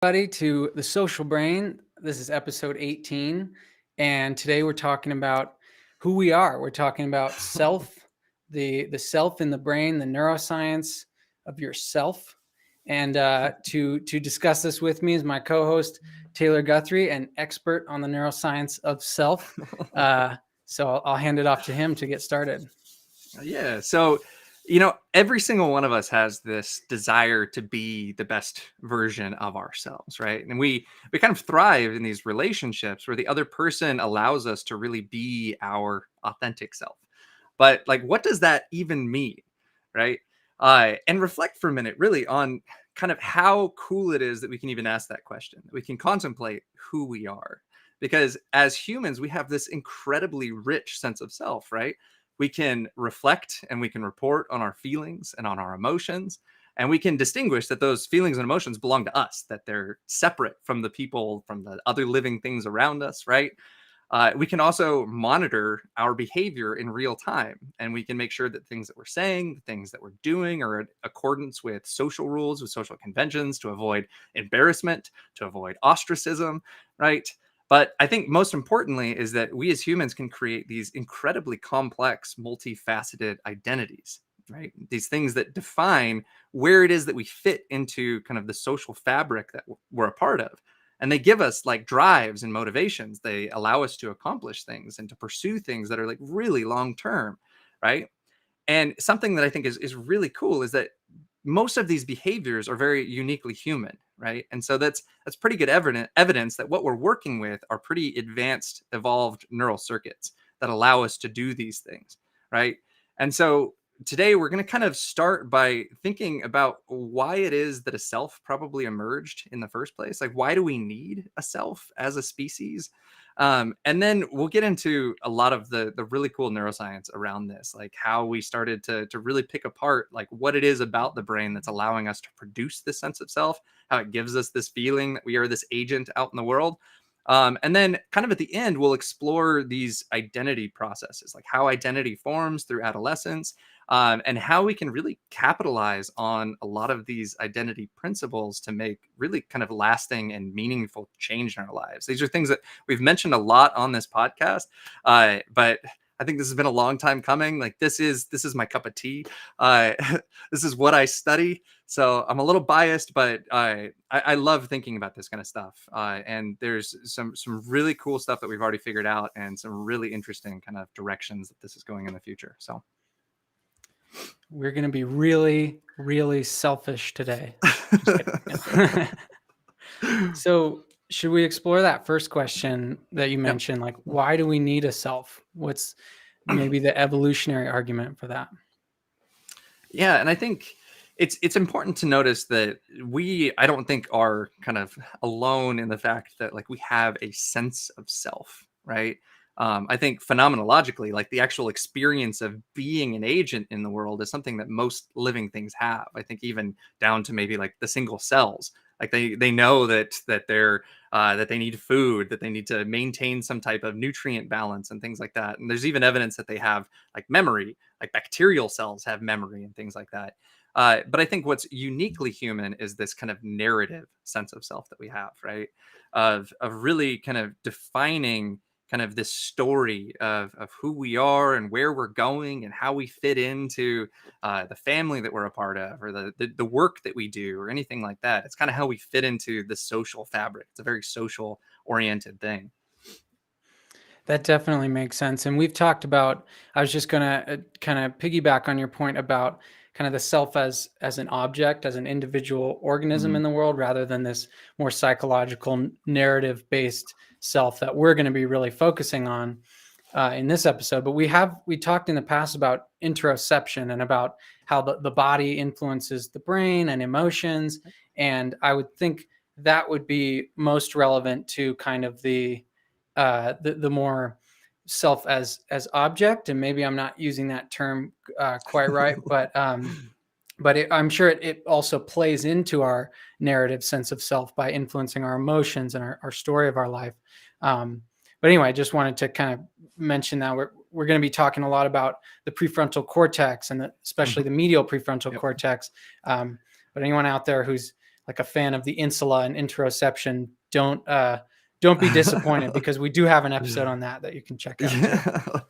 Everybody to the social brain. This is episode 18, and today we're talking about who we are. We're talking about self, the self in the brain, the neuroscience of yourself. And to discuss this with me is my co-host Taylor Guthrie, an expert on the neuroscience of self. So I'll hand it off to him to get started. Yeah. So, every single one of us has this desire to be the best version of ourselves, right? And we kind of thrive in these relationships where the other person allows us to really be our authentic self. But like, what does that even mean, right? And reflect for a minute, really, on kind of how cool it is that we can even ask that question, that we can contemplate who we are. Because as humans, we have this incredibly rich sense of self, right? We can reflect and we can report on our feelings and on our emotions. And we can distinguish that those feelings and emotions belong to us, that they're separate from the people, from the other living things around us, right? We can also monitor our behavior in real time, and we can make sure that things that we're saying, the things that we're doing, are in accordance with social rules, with social conventions, to avoid embarrassment, to avoid ostracism, right? But I think most importantly is that we as humans can create these incredibly complex, multifaceted identities, right? These things that define where it is that we fit into kind of the social fabric that we're a part of. And they give us like drives and motivations. They allow us to accomplish things and to pursue things that are like really long term, right? And something that I think is really cool is that most of these behaviors are very uniquely human, right? And so that's pretty good evidence that what we're working with are pretty advanced, evolved neural circuits that allow us to do these things, right? And so today we're going to kind of start by thinking about why it is that a self probably emerged in the first place. Like, why do we need a self as a species? And then we'll get into a lot of the really cool neuroscience around this, like how we started to really pick apart like what it is about the brain that's allowing us to produce this sense of self, how it gives us this feeling that we are this agent out in the world. And then kind of at the end, we'll explore these identity processes, like how identity forms through adolescence, and how we can really capitalize on a lot of these identity principles to make really kind of lasting and meaningful change in our lives. These are things that we've mentioned a lot on this podcast, but I think this has been a long time coming. Like this is my cup of tea. Uh, this is what I study. So I'm a little biased, but I love thinking about this kind of stuff. And there's some really cool stuff that we've already figured out, and some really interesting kind of directions that this is going in the future. So We're going to be really, really selfish today. So should we explore that first question that you mentioned? Like, why do we need a self? What's maybe the evolutionary argument for that? Yeah, and I think it's important to notice that I don't think are kind of alone in the fact that like we have a sense of self, right? I think phenomenologically, like the actual experience of being an agent in the world is something that most living things have. I think even down to maybe like the single cells, like they know that they're that they need food, that they need to maintain some type of nutrient balance and things like that. And there's even evidence that they have like memory, like bacterial cells have memory and things like that. But I think what's uniquely human is this kind of narrative sense of self that we have, right? Of really kind of defining kind of this story of who we are and where we're going and how we fit into the family that we're a part of, or the work that we do, or anything like that. It's kind of how we fit into the social fabric. It's a very social oriented thing. That definitely makes sense. And we've talked about, I was just going to kind of piggyback on your point about kind of the self as an object, as an individual organism Mhm. in the world, rather than this more psychological narrative based self that we're going to be really focusing on in this episode. But we talked in the past about interoception and about how the body influences the brain and emotions. And I would think that would be most relevant to kind of the more self as object. And maybe I'm not using that term quite right, but I'm sure it also plays into our narrative sense of self by influencing our emotions and our story of our life. But anyway, I just wanted to kind of mention that we're going to be talking a lot about the prefrontal cortex, and especially the medial prefrontal Yep. cortex. But anyone out there who's like a fan of the insula and interoception, don't be disappointed, because we do have an episode on that you can check out too.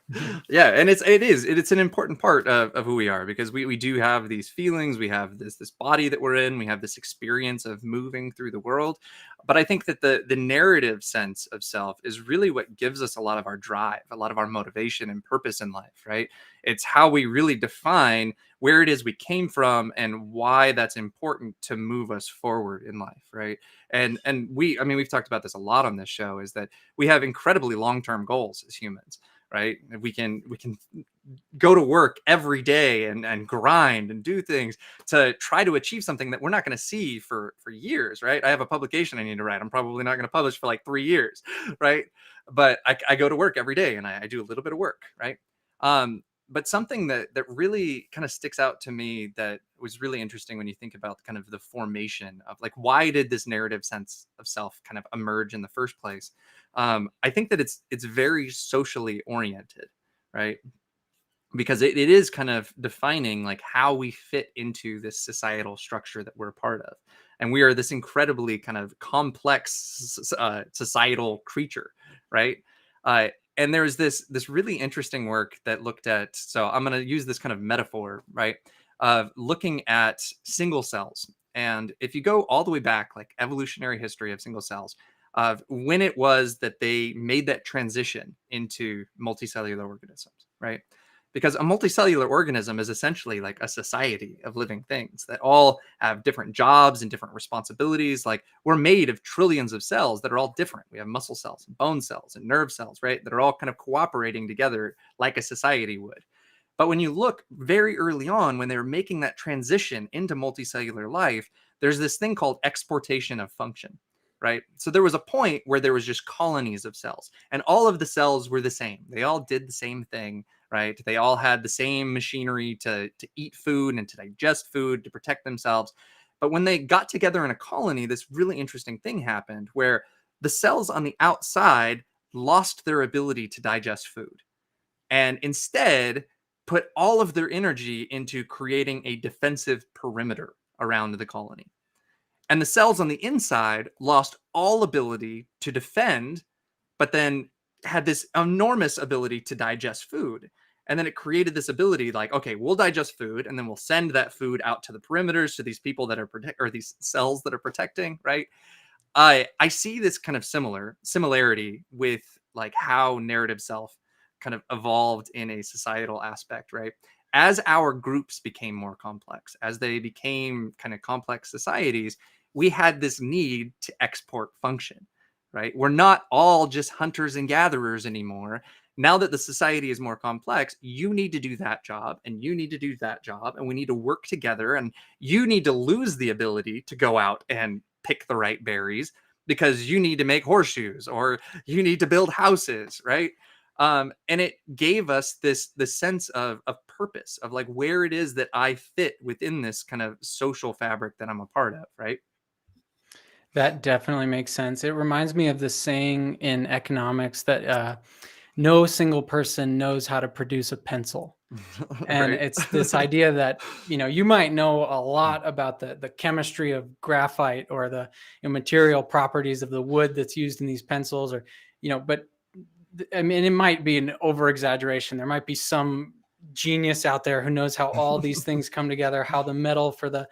Yeah, and it's an important part of who we are, because we do have these feelings, we have this body that we're in, we have this experience of moving through the world. But I think that the narrative sense of self is really what gives us a lot of our drive, a lot of our motivation and purpose in life, right? It's how we really define where it is we came from and why that's important to move us forward in life, right? And we've talked about this a lot on this show, is that we have incredibly long-term goals as humans, right? We can go to work every day and grind and do things to try to achieve something that we're not going to see for years, right? I have a publication I need to write. I'm probably not going to publish for like 3 years, right? But I go to work every day and I do a little bit of work, right? But something that really kind of sticks out to me, that was really interesting when you think about kind of the formation of like, why did this narrative sense of self kind of emerge in the first place? I think that it's very socially oriented, right? Because it is kind of defining like how we fit into this societal structure that we're a part of. And we are this incredibly kind of complex societal creature, right? uh, and there's this really interesting work that looked at, so I'm going to use this kind of metaphor, right, of looking at single cells. And if you go all the way back, like evolutionary history of single cells, of when it was that they made that transition into multicellular organisms, right? Because a multicellular organism is essentially like a society of living things that all have different jobs and different responsibilities. Like, we're made of trillions of cells that are all different. We have muscle cells and bone cells and nerve cells, right? That are all kind of cooperating together like a society would. But when you look very early on, when they were making that transition into multicellular life, there's this thing called exportation of function, right? So there was a point where there was just colonies of cells, and all of the cells were the same. They all did the same thing, right? They all had the same machinery to eat food and to digest food, to protect themselves. But when they got together in a colony, this really interesting thing happened where the cells on the outside lost their ability to digest food, and instead put all of their energy into creating a defensive perimeter around the colony. And the cells on the inside lost all ability to defend, but then had this enormous ability to digest food. And then it created this ability like, okay, we'll digest food and then we'll send that food out to the perimeters, to these people that are or these cells that are protecting, right? I see this kind of similarity with like how narrative self kind of evolved in a societal aspect, right? As our groups became more complex, as they became kind of complex societies, we had this need to export function, right? We're not all just hunters and gatherers anymore. Now that the society is more complex, you need to do that job and you need to do that job, and we need to work together, and you need to lose the ability to go out and pick the right berries because you need to make horseshoes or you need to build houses, right? And it gave us this sense of purpose, of like where it is that I fit within this kind of social fabric that I'm a part of, right? That definitely makes sense. It reminds me of the saying in economics that no single person knows how to produce a pencil. And Right. it's this idea that, you might know a lot about the chemistry of graphite, or the material properties of the wood that's used in these pencils, or, but I mean, it might be an over exaggeration. There might be some genius out there who knows how all these things come together, how the metal for the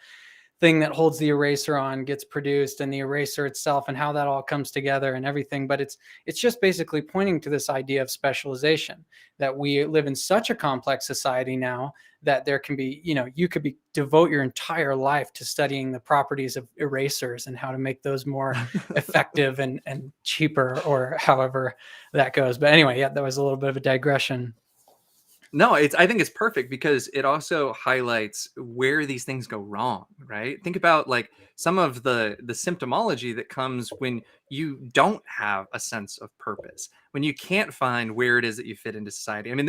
thing that holds the eraser on gets produced, and the eraser itself, and how that all comes together and everything. But it's just basically pointing to this idea of specialization, that we live in such a complex society now that there can be, you could devote your entire life to studying the properties of erasers and how to make those more effective and cheaper, or however that goes. But anyway, yeah, that was a little bit of a digression. No, I think it's perfect because it also highlights where these things go wrong, right? Think about like some of the symptomology that comes when you don't have a sense of purpose, when you can't find where it is that you fit into society. I mean,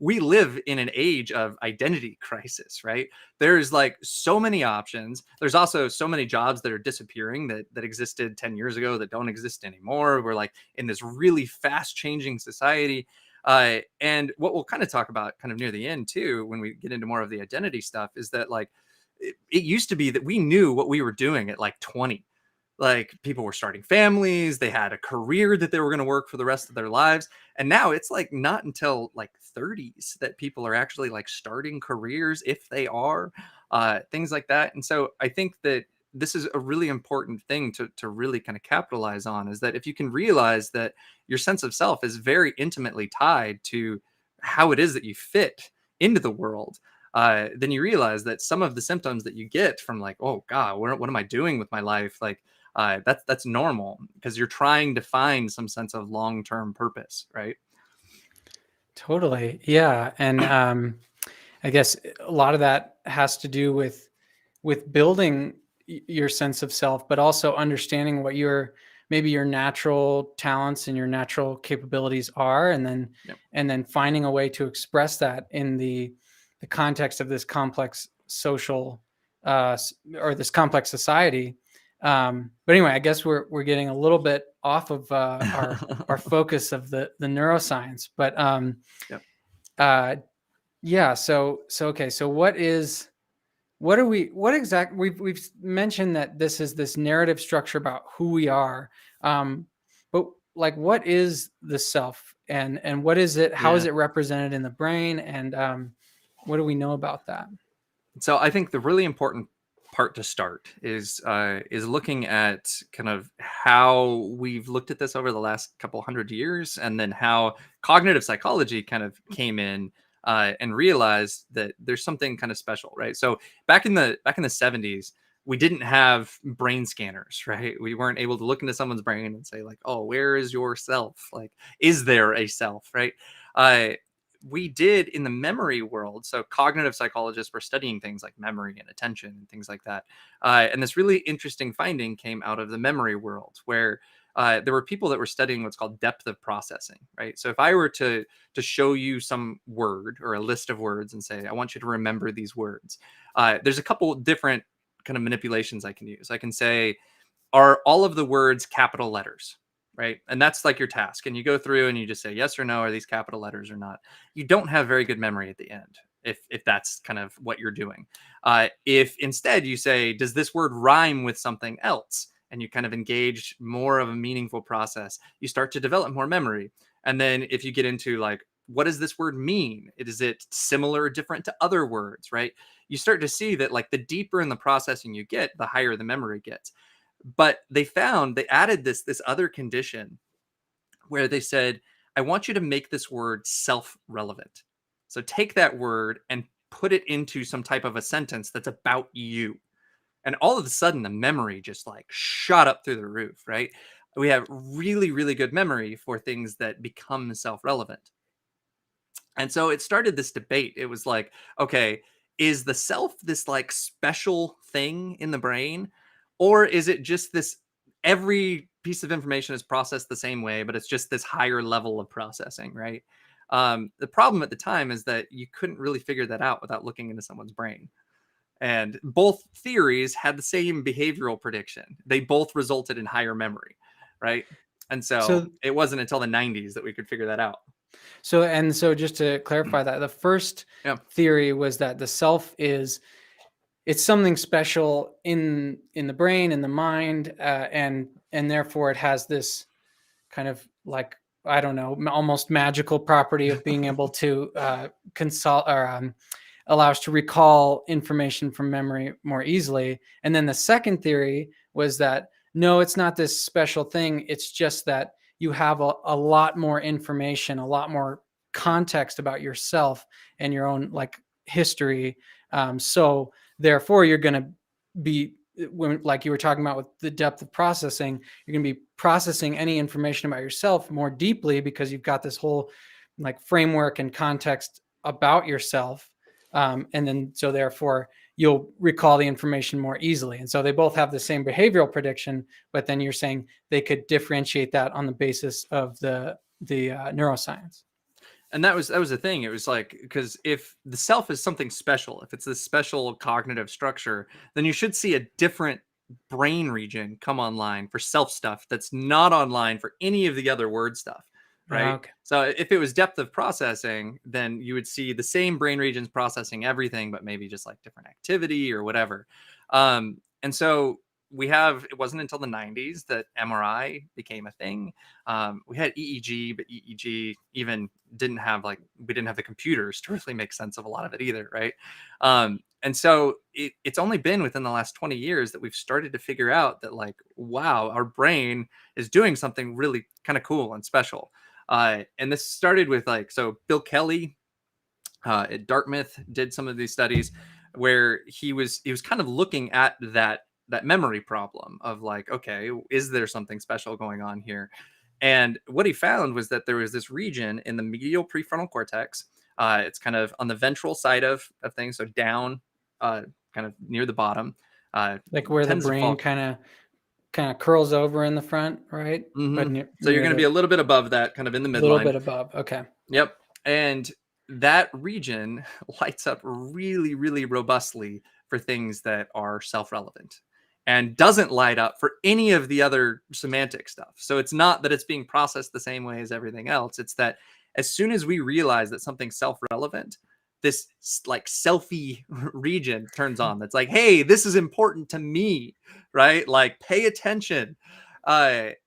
we live in an age of identity crisis, right? There's like so many options. There's also so many jobs that are disappearing that existed 10 years ago that don't exist anymore. We're like in this really fast changing society. And what we'll kind of talk about kind of near the end too, when we get into more of the identity stuff, is that like it used to be that we knew what we were doing at like 20. Like people were starting families, they had a career that they were going to work for the rest of their lives. And now it's like not until like 30s that people are actually like starting careers, if they are, things like that. And so I think that this is a really important thing to really kind of capitalize on, is that if you can realize that your sense of self is very intimately tied to how it is that you fit into the world, then you realize that some of the symptoms that you get from like, oh God, what am I doing with my life? Like, that's normal, because you're trying to find some sense of long-term purpose, right? Totally. Yeah. And I guess a lot of that has to do with building your sense of self, but also understanding what your maybe your natural talents and your natural capabilities are, Yep. and then finding a way to express that in the context of this complex social or this complex society. But anyway, I guess we're getting a little bit off of our focus of the neuroscience, but Yep. uh, yeah. So okay. So what exactly we've mentioned that this is this narrative structure about who we are, but like what is the self, and what is it, how is Yeah. it represented in the brain, and what do we know about that? So I think the really important part to start is looking at kind of how we've looked at this over the last couple hundred years, and then how cognitive psychology kind of came in, and realized that there's something kind of special, right? So back in the 70s, we didn't have brain scanners, right? We weren't able to look into someone's brain and say like, oh, where is your self? Like, is there a self, right? Uh, we did in the memory world. So cognitive psychologists were studying things like memory and attention and things like that. And this really interesting finding came out of the memory world, where there were people that were studying what's called depth of processing, right? So if I were to show you some word or a list of words and say, I want you to remember these words, there's a couple different kind of manipulations I can use. I can say, are all of the words capital letters? Right. And that's like your task. And you go through and you just say yes or no, are these capital letters or not? You don't have very good memory at the end, if that's kind of what you're doing. If instead you say, does this word rhyme with something else? And you kind of engage more of a meaningful process, you start to develop more memory. And then if you get into like, what does this word mean? Is it similar or different to other words? Right. You start to see that like the deeper in the processing you get, the higher the memory gets. But they added this other condition where they said, I want you to make this word self-relevant. So take that word and put it into some type of a sentence that's about you. And all of a sudden the memory just like shot up through the roof, right? We have really, really good memory for things that become self-relevant. And so it started this debate. It was like, okay, is the self this like special thing in the brain? Or is it just this, every piece of information is processed the same way, but it's just this higher level of processing, right? The problem at the time is that you couldn't really figure that out without looking into someone's brain. And both theories had the same behavioral prediction. They both resulted in higher memory, right? And so So it wasn't until the 90s that we could figure that out. so just to clarify that, the first Yeah. theory was that the self is, it's something special in the brain, in the mind, and therefore it has this kind of like, I don't know, almost magical property of being able to consult or allow us to recall information from memory more easily. And then the second theory was that no, it's not this special thing. It's just that you have a lot more information, a lot more context about yourself and your own like history. So therefore, you're going to be, when, like you were talking about with the depth of processing, you're going to be processing any information about yourself more deeply because you've got this whole like framework and context about yourself. And then so therefore you'll recall the information more easily. And so they both have the same behavioral prediction, but then you're saying they could differentiate that on the basis of the neuroscience. And that was the thing. It was like, because if the self is something special, if it's this special cognitive structure, then you should see a different brain region come online for self stuff that's not online for any of the other word stuff, right? Okay. So if it was depth of processing, then you would see the same brain regions processing everything, but maybe just like different activity or whatever. And so it wasn't until the 90s that MRI became a thing. We had EEG, but EEG even we didn't have the computers to really make sense of a lot of it either, right? And so it's only been within the last 20 years that we've started to figure out that, like, wow, our brain is doing something really kind of cool and special. And this started with so Bill Kelly at Dartmouth did some of these studies where he was kind of looking at that memory problem of like, okay, is there something special going on here? And what he found was that there was this region in the medial prefrontal cortex. It's kind of on the ventral side of things, so down, kind of near the bottom. Like where the Tends to brain fall. kind of curls over in the front, right? But Mhm. So you're near going to be the a little bit above that, kind of in the little midline. bit above. Okay. Yep. And that region lights up really, really robustly for things that are self relevant and doesn't light up for any of the other semantic stuff. So it's not that it's being processed the same way as everything else. It's that as soon as we realize that something's self relevant, this like selfie region turns on. That's like, hey, this is important to me, right? Like, pay attention.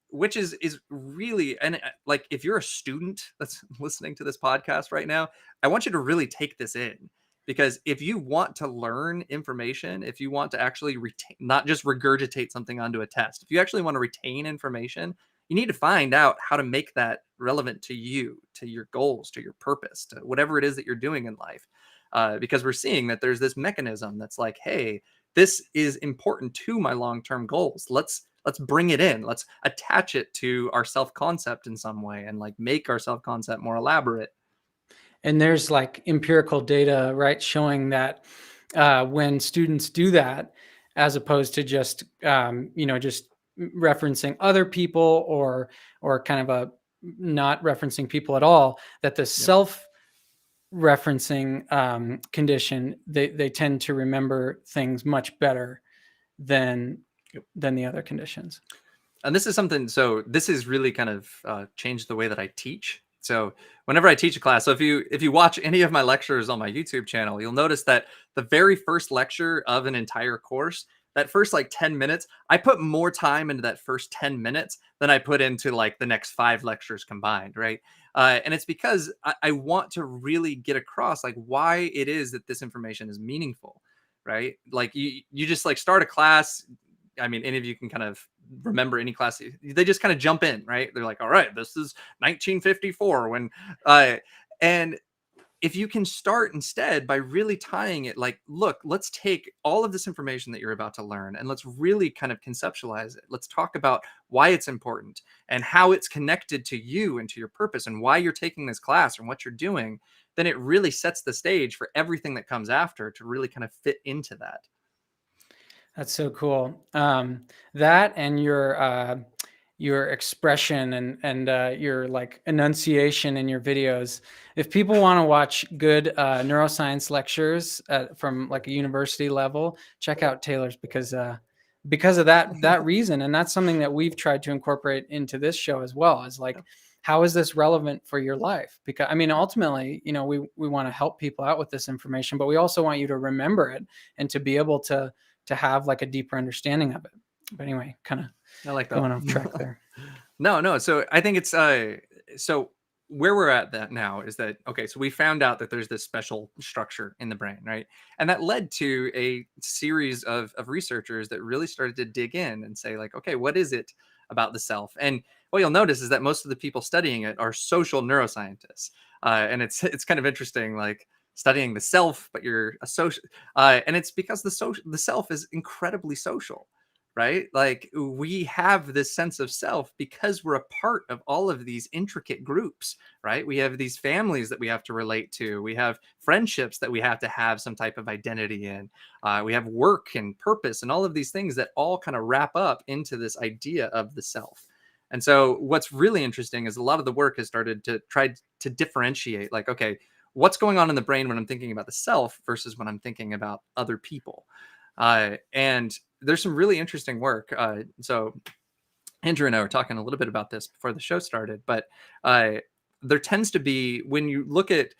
Which is really, and like, if you're a student that's listening to this podcast right now, I want you to really take this in, because if you want to learn information, if you want to actually retain, not just regurgitate something onto a test, if you actually want to retain information, you need to find out how to make that relevant to you, to your goals, to your purpose, to whatever it is that you're doing in life. Because we're seeing that there's this mechanism that's like, hey, this is important to my long-term goals. Let's bring it in. Let's attach it to our self-concept in some way and like make our self-concept more elaborate. And there's like empirical data, right, showing that when students do that, as opposed to just just referencing other people or kind of a not referencing people at all, that the Yep. self referencing condition, they tend to remember things much better than Yep. than the other conditions. And this is something, so this is really kind of changed the way that I teach. So whenever I teach a class, so if you watch any of my lectures on my YouTube channel, you'll notice that the very first lecture of an entire course, that first like 10 minutes, I put more time into that first 10 minutes than I put into like the next 5 lectures combined, right? And it's because I want to really get across like why it is that this information is meaningful, right? Like you just like start a class. I mean, any of you can kind of remember any class, they just kind of jump in, right? They're like, all right, this is 1954 when, and if you can start instead by really tying it, like, look, let's take all of this information that you're about to learn and let's really kind of conceptualize it. Let's talk about why it's important and how it's connected to you and to your purpose and why you're taking this class and what you're doing. Then it really sets the stage for everything that comes after to really kind of fit into that. That's so cool. That and your expression and your like enunciation in your videos. If people want to watch good neuroscience lectures from like a university level, check out Taylor's because of that reason, and that's something that we've tried to incorporate into this show as well. Is like, how is this relevant for your life? Because I mean, ultimately, we want to help people out with this information, but we also want you to remember it and to be able to have like a deeper understanding of it. But anyway, kind of I like that. going off track there. No. So I think it's so where we're at that now is that, okay, so we found out that there's this special structure in the brain, right? And that led to a series of researchers that really started to dig in and say, like, okay, what is it about the self? And what you'll notice is that most of the people studying it are social neuroscientists. And it's kind of interesting, like studying the self, but you're a social, and it's because the self is incredibly social, right? Like, we have this sense of self because we're a part of all of these intricate groups, right? We have these families that we have to relate to. We have friendships that we have to have some type of identity in. We have work and purpose and all of these things that all kind of wrap up into this idea of the self. And so what's really interesting is a lot of the work has started to try to differentiate, like, okay, what's going on in the brain when I'm thinking about the self versus when I'm thinking about other people. And there's some really interesting work. So Andrew and I were talking a little bit about this before the show started, but there tends to be, when you look at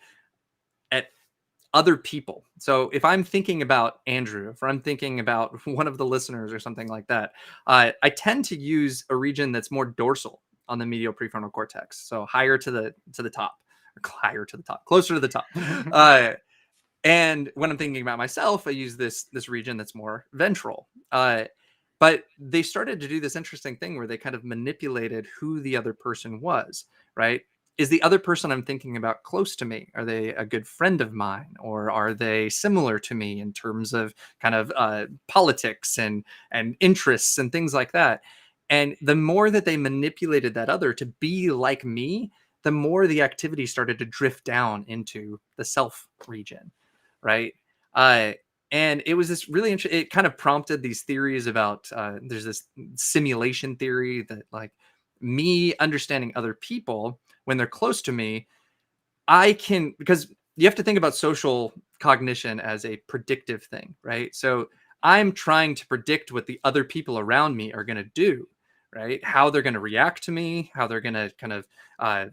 other people. So if I'm thinking about Andrew, if I'm thinking about one of the listeners or something like that, I tend to use a region that's more dorsal on the medial prefrontal cortex. So higher to the top, or higher to the top, closer to the top. And when I'm thinking about myself, I use this region that's more ventral. But they started to do this interesting thing where they kind of manipulated who the other person was, right? Is the other person I'm thinking about close to me? Are they a good friend of mine, or are they similar to me in terms of kind of politics and interests and things like that? And the more that they manipulated that other to be like me, the more the activity started to drift down into the self region, right? Uh, and it was this really interesting. It kind of prompted these theories about. There's this simulation theory that, like, me understanding other people when they're close to me, I can, because you have to think about social cognition as a predictive thing, right? So I'm trying to predict what the other people around me are going to do, right? How they're going to react to me, how they're going to kind of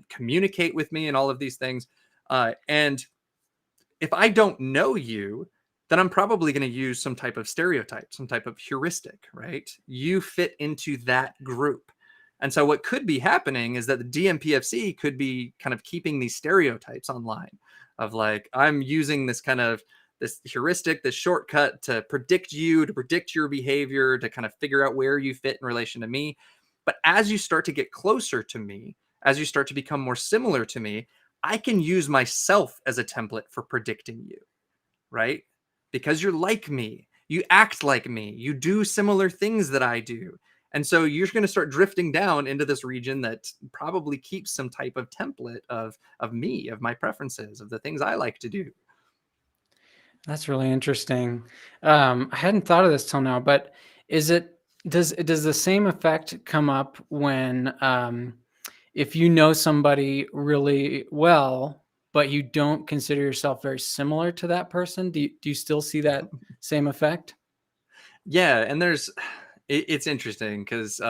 communicate with me, and all of these things. And if I don't know you, then I'm probably going to use some type of stereotype, some type of heuristic, right? You fit into that group. And so what could be happening is that the DMPFC could be kind of keeping these stereotypes online of, like, I'm using this kind of this heuristic, this shortcut to predict you, to predict your behavior, to kind of figure out where you fit in relation to me. But as you start to get closer to me, as you start to become more similar to me, I can use myself as a template for predicting you, right? Because you're like me, you act like me, you do similar things that I do. And so you're going to start drifting down into this region that probably keeps some type of template of me, of my preferences, of the things I like to do. That's really interesting. I hadn't thought of this till now, but does the same effect come up when if you know somebody really well, but you don't consider yourself very similar to that person? Do you still see that same effect? Yeah, and it's interesting because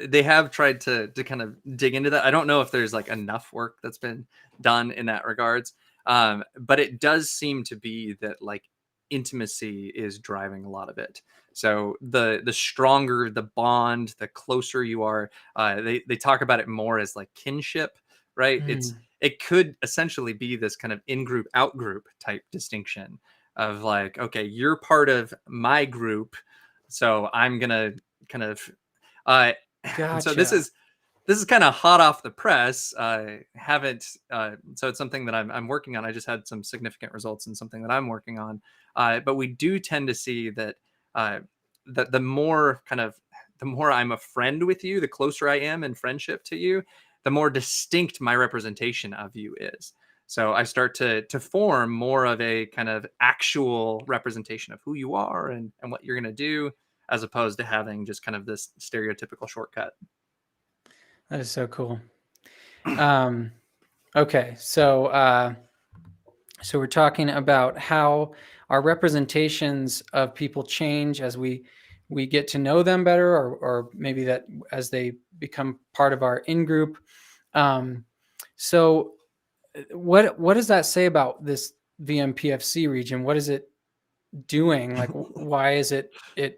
they have tried to kind of dig into that. I don't know if there's like enough work that's been done in that regards, but it does seem to be that, like, intimacy is driving a lot of it. So the stronger the bond, the closer you are. They talk about it more as like kinship, right? Mm, It could essentially be this kind of in group out group type distinction of, like, okay, you're part of my group, so I'm gonna kind of uh and so gotcha. this is kind of hot off the press. I haven't so it's something that I'm working on. I just had some significant results in something that I'm working on. But we do tend to see that uh that the more I'm a friend with you, the closer I am in friendship to you, the more distinct my representation of you is. So I start to form more of a kind of actual representation of who you are and what you're going to do, as opposed to having just kind of this stereotypical shortcut. That is so cool. Um, okay, so we're talking about how our representations of people change as we get to know them better, or maybe that as they become part of our in group. Um, so what does that say about this vmPFC region? What is it doing? Like, why is it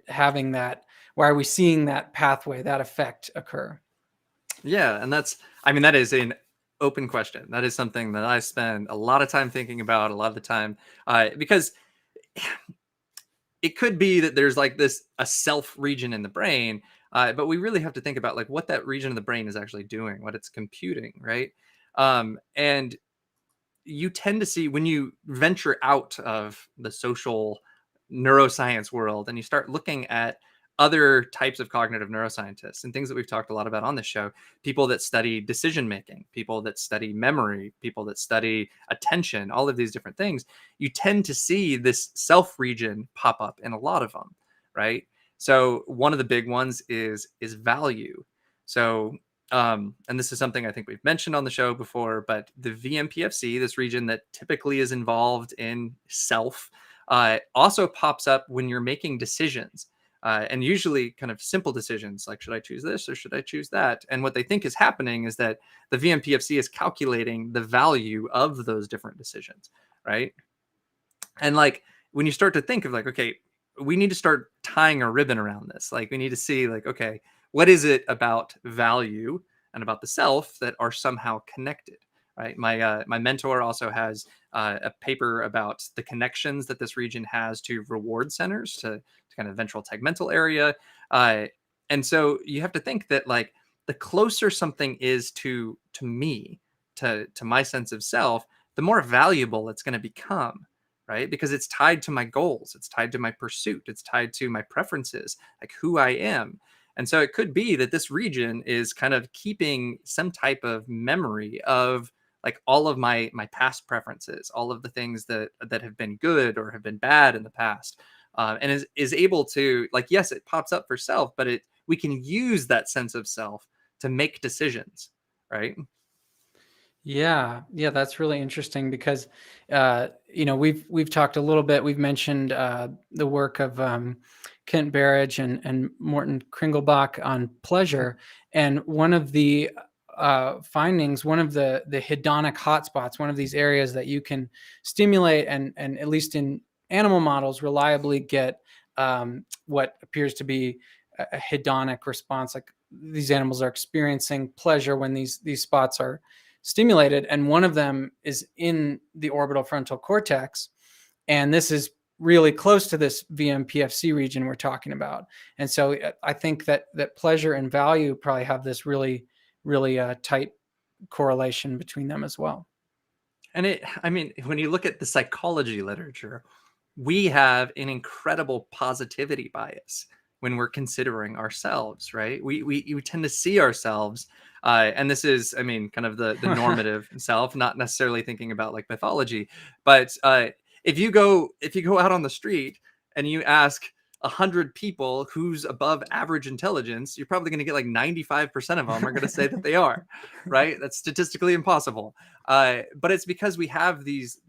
having that? Why are we seeing that pathway, that effect occur? Yeah, and I mean, that is an open question. That is something that I spend a lot of time thinking about, a lot of the time, because it could be that there's like this a self region in the brain, but we really have to think about, like, what that region of the brain is actually doing, what it's computing, right? And you tend to see, when you venture out of the social neuroscience world and you start looking at other types of cognitive neuroscientists and things that we've talked a lot about on this show, people that study decision making, people that study memory, people that study attention, all of these different things, you tend to see this self region pop up in a lot of them, right? So one of the big ones is value. So and this is something I think we've mentioned on the show before, but the vmPFC, this region that typically is involved in self, also pops up when you're making decisions. and usually kind of simple decisions like, should I choose this or should I choose that? And what they think is happening is that the vmPFC is calculating the value of those different decisions, right? And like when you start to think of like, okay, we need to start tying a ribbon around this. Like we need to see like, okay, what is it about value and about the self that are somehow connected, right? My mentor also has a paper about the connections that this region has to reward centers, to kind of ventral tegmental area. Uh, and so you have to think that like the closer something is to me, to my sense of self, the more valuable it's going to become, right? Because it's tied to my goals, it's tied to my pursuit, it's tied to my preferences, like who I am. And so it could be that this region is kind of keeping some type of memory of like all of my past preferences, all of the things that have been good or have been bad in the past, and is able to like, yes, it pops up for self, but it we can use that sense of self to make decisions, right? Yeah, yeah, that's really interesting because we've talked a little bit. We've mentioned the work of Kent Berridge and Morton Kringelbach on pleasure, and one of the findings, one of the hedonic hotspots, one of these areas that you can stimulate and at least in animal models reliably get what appears to be a hedonic response. Like these animals are experiencing pleasure when these spots are stimulated, and one of them is in the orbital frontal cortex, and this is really close to this vmPFC region we're talking about. And so I think that pleasure and value probably have this really tight correlation between them as well. And I mean, when you look at the psychology literature, we have an incredible positivity bias when we're considering ourselves, right? We tend to see ourselves, and this is, I mean, kind of the normative self, not necessarily thinking about like mythology, but if you go out on the street and you ask 100 people who's above average intelligence, you're probably going to get like 95% of them are going to say that they are, right? That's statistically impossible. But it's because we have these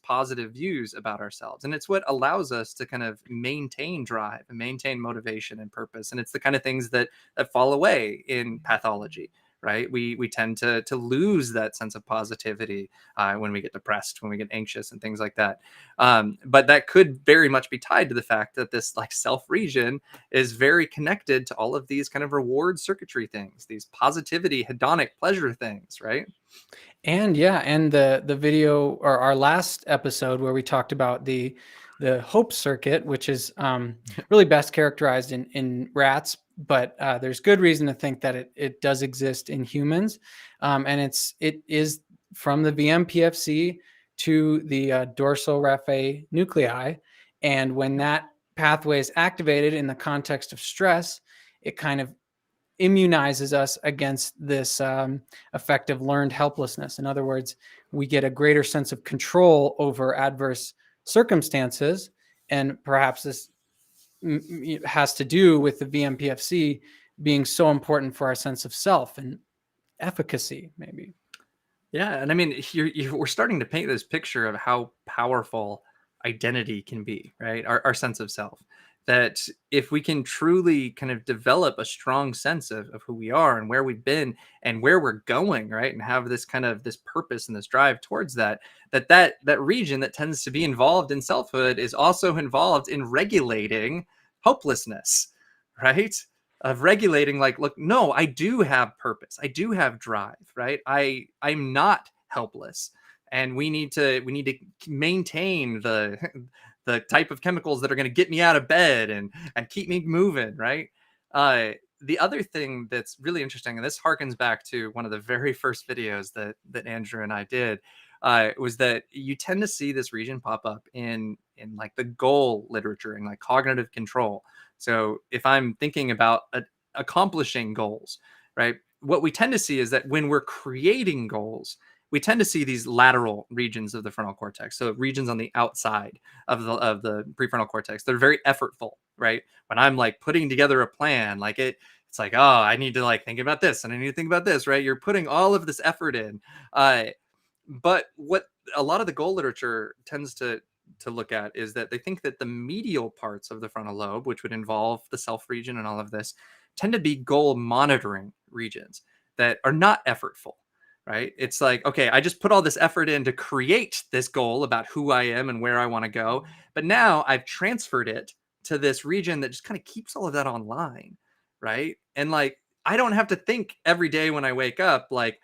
positive views about ourselves, and it's what allows us to kind of maintain drive and maintain motivation and purpose. And it's the kind of things that fall away in pathology, right? We tend to lose that sense of positivity when we get depressed, when we get anxious, and things like that. But that could very much be tied to the fact that this like self region is very connected to all of these kind of reward circuitry things, these positivity, hedonic pleasure things, right? And yeah, and the video or our last episode where we talked about the hope circuit, which is really best characterized in rats, but there's good reason to think that it does exist in humans, and it is from the vmPFC to the dorsal raphe nuclei, and when that pathway is activated in the context of stress, it kind of immunizes us against this effective learned helplessness. In other words, we get a greater sense of control over adverse circumstances. And perhaps this has to do with the vmPFC being so important for our sense of self and efficacy, maybe. Yeah, and I mean, we're starting to paint this picture of how powerful identity can be, right? Our sense of self. That if we can truly kind of develop a strong sense of who we are and where we've been and where we're going, right, and have this kind of this purpose and this drive towards that region that tends to be involved in selfhood is also involved in regulating hopelessness, right? Of regulating like, look, no, I do have purpose, I do have drive, right? I'm not helpless, and we need to maintain the type of chemicals that are going to get me out of bed and keep me moving, right? The other thing that's really interesting, and this harkens back to one of the very first videos that Andrew and I did, was that you tend to see this region pop up in like the goal literature and like cognitive control. So if I'm thinking about accomplishing goals, right, what we tend to see is that when we're creating goals, we tend to see these lateral regions of the frontal cortex. So regions on the outside of the prefrontal cortex. They're very effortful, right? When I'm like putting together a plan, like it's like, oh, I need to like think about this and I need to think about this, right? You're putting all of this effort in. But what a lot of the goal literature tends to to look at is that they think that the medial parts of the frontal lobe, which would involve the self region and all of this, tend to be goal monitoring regions that are not effortful, right? It's like, okay, I just put all this effort in to create this goal about who I am and where I want to go. But now I've transferred it to this region that just kind of keeps all of that online, right? And like, I don't have to think every day when I wake up, like,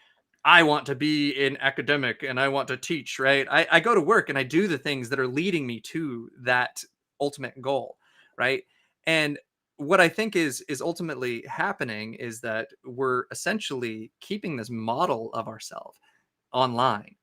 I want to be an academic and I want to teach, right? I go to work and I do the things that are leading me to that ultimate goal, right? And what I think is ultimately happening is that we're essentially keeping this model of ourselves online.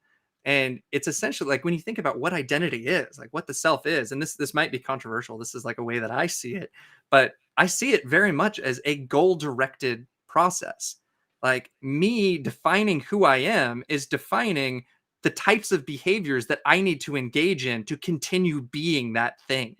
And it's essentially like when you think about what identity is, like what the self is, and this might be controversial. This is like a way that I see it, but I see it very much as a goal directed process. Like me defining who I am is defining the types of behaviors that I need to engage in to continue being that thing,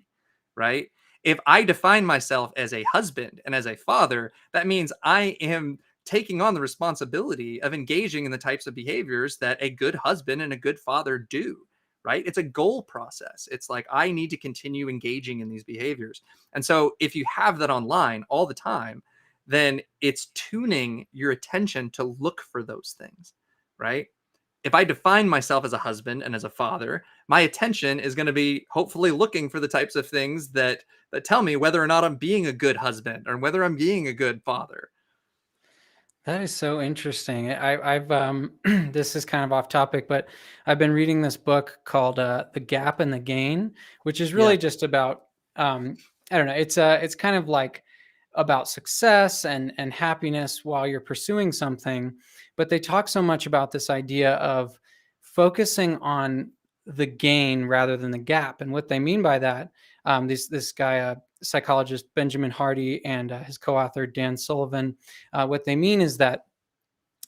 right? If I define myself as a husband and as a father, that means I am taking on the responsibility of engaging in the types of behaviors that a good husband and a good father do, right? It's a goal process. It's like I need to continue engaging in these behaviors. And so if you have that online all the time, then it's tuning your attention to look for those things, right? If I define myself as a husband and as a father, my attention is going to be hopefully looking for the types of things that tell me whether or not I'm being a good husband or whether I'm being a good father. That is so interesting. I've this is kind of off topic, but I've been reading this book called "The Gap and the Gain," which is Yeah. really just about I don't know. It's kind of like about success and happiness while you're pursuing something, but they talk so much about this idea of focusing on the gain rather than the gap. And what they mean by that, this guy, psychologist Benjamin Hardy, and his co-author Dan Sullivan, what they mean is that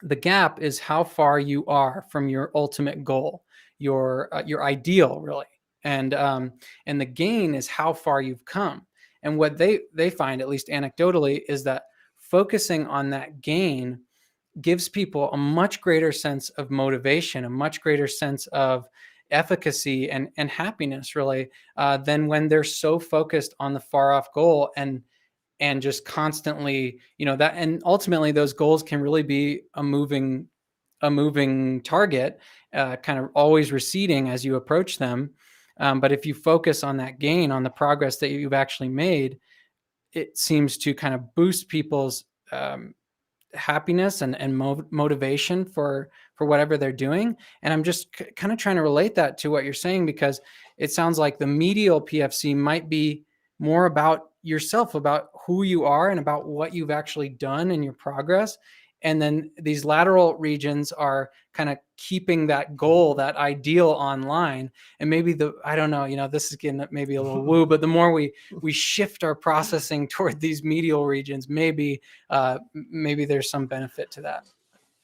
the gap is how far you are from your ultimate goal, your ideal, really, and the gain is how far you've come. And what they find, at least anecdotally, is that focusing on that gain gives people a much greater sense of motivation, a much greater sense of efficacy and happiness, really, than when they're so focused on the far off goal and just constantly, that, and ultimately those goals can really be a moving target, kind of always receding as you approach them. But if you focus on that gain, on the progress that you've actually made, it seems to kind of boost people's happiness and motivation for whatever they're doing. And I'm just kind of trying to relate that to what you're saying, because it sounds like the medial PFC might be more about yourself, about who you are and about what you've actually done in your progress. And then these lateral regions are kind of keeping that goal, that ideal online. And maybe I don't know, this is getting maybe a little woo, but the more we shift our processing toward these medial regions, maybe there's some benefit to that.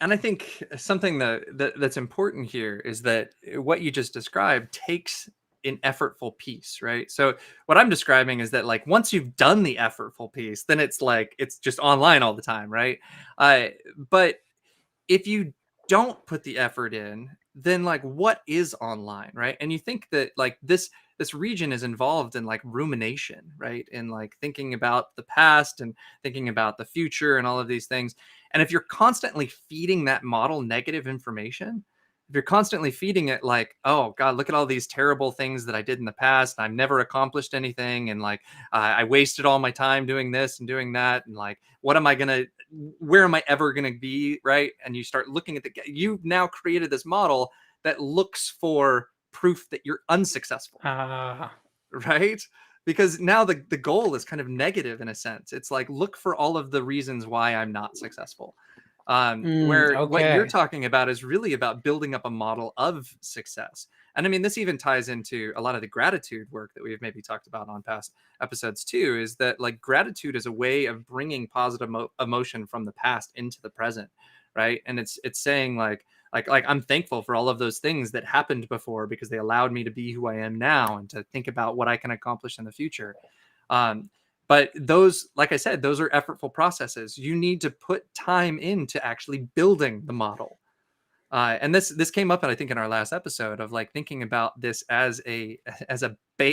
And I think something that's important here is that what you just described takes an effortful piece, right? So what I'm describing is that like once you've done the effortful piece, then it's like it's just online all the time, right? But if you don't put the effort in, then like what is online, right? And you think that like this region is involved in like rumination, right? And like thinking about the past and thinking about the future and all of these things. And if you're constantly feeding that model negative information, if you're constantly feeding it like, oh God, look at all these terrible things that I did in the past, I've never accomplished anything, and like I wasted all my time doing this and doing that, and like where am I ever gonna be, right? And you start looking at you've now created this model that looks for proof that you're unsuccessful, right? Because now the goal is kind of negative in a sense. It's like look for all of the reasons why I'm not successful. Where what you're Okay. talking about is really about building up a model of success. And I mean, this even ties into a lot of the gratitude work that we've maybe talked about on past episodes too, is that like gratitude is a way of bringing positive emotion from the past into the present, right? And it's saying like I'm thankful for all of those things that happened before because they allowed me to be who I am now and to think about what I can accomplish in the future. Um, but those, like I said, those are effortful processes. You need to put time into actually building the model. And this came up, I think, in our last episode of like thinking about this as a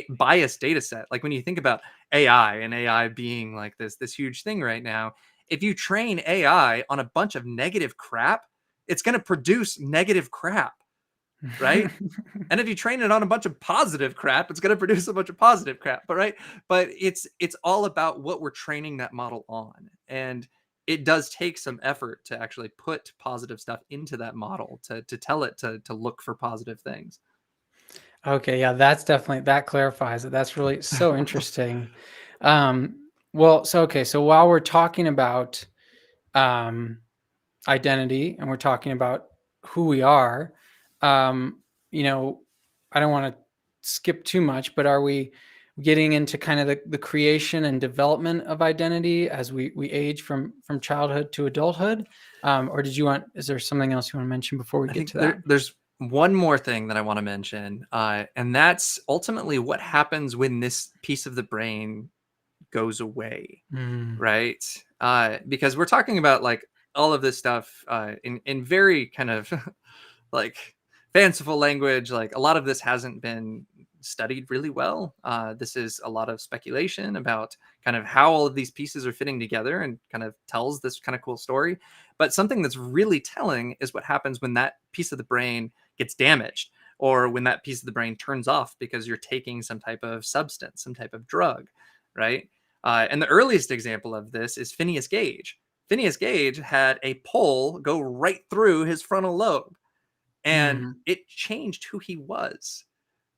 biased data set. Like when you think about AI and AI being like this huge thing right now, if you train AI on a bunch of negative crap, it's going to produce negative crap, right? And if you train it on a bunch of positive crap, it's going to produce a bunch of positive crap. But right, but it's all about what we're training that model on, and it does take some effort to actually put positive stuff into that model to tell it to look for positive things. Okay, yeah, that clarifies it. That's really so interesting. Well, so okay, so while we're talking about um, identity and we're talking about who we are, um, you know, I don't want to skip too much, but are we getting into kind of the creation and development of identity as we age from childhood to adulthood? Or is there something else you want to mention before we I get think to that? there's one more thing that I want to mention, and that's ultimately what happens when this piece of the brain goes away, Mm, right? Because we're talking about like all of this stuff in very kind of like fanciful language. Like a lot of this hasn't been studied really well. This is a lot of speculation about kind of how all of these pieces are fitting together and kind of tells this kind of cool story. But something that's really telling is what happens when that piece of the brain gets damaged or when that piece of the brain turns off because you're taking some type of substance, some type of drug, right? And the earliest example of this is Phineas Gage. Phineas Gage had a pole go right through his frontal lobe, and mhm. it changed who he was,